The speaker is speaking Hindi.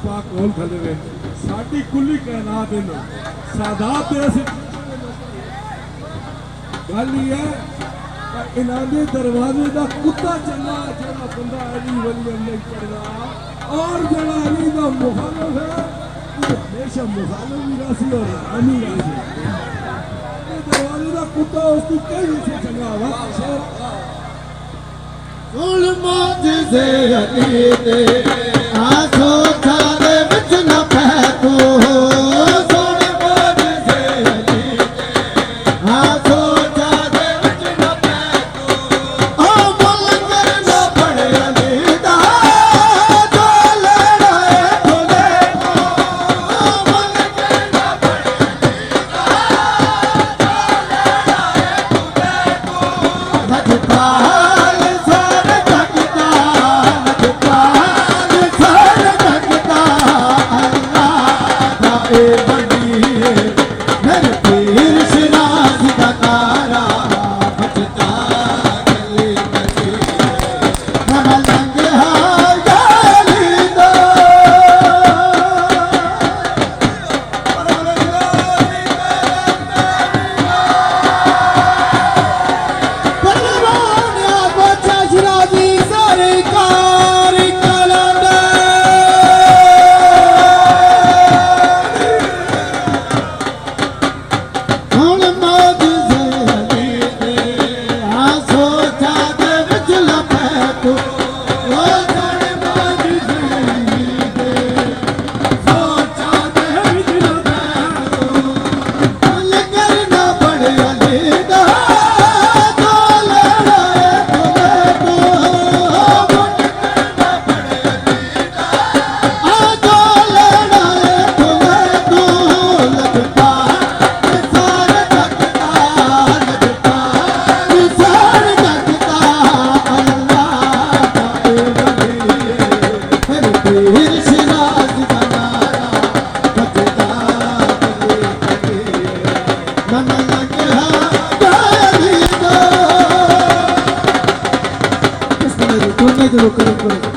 पाक होल थले वे साडी कुली कायनात इन सादात ऐसे गल ये है इन्हां दरवाजे दा कुत्ता चला जेड़ा बंदा अली वली नहीं करदा और जेड़ा अली दा मुखालिफ है वो हमेशा मुखालिफ ही रासी और अली रासी दरवाजे दा कुत्ता उसको कहीं से चंगा वा सुन मौजज़े अली दे आसो थारे विच न पै तू सुन मौजज़े अली दे आसो थारे विच न पै तू ओ मुलकर न पड़े अली दा जो लड़ा है खुले को ओ मुलकर न पड़े अली दा जो लड़ा है खुले को भजता करो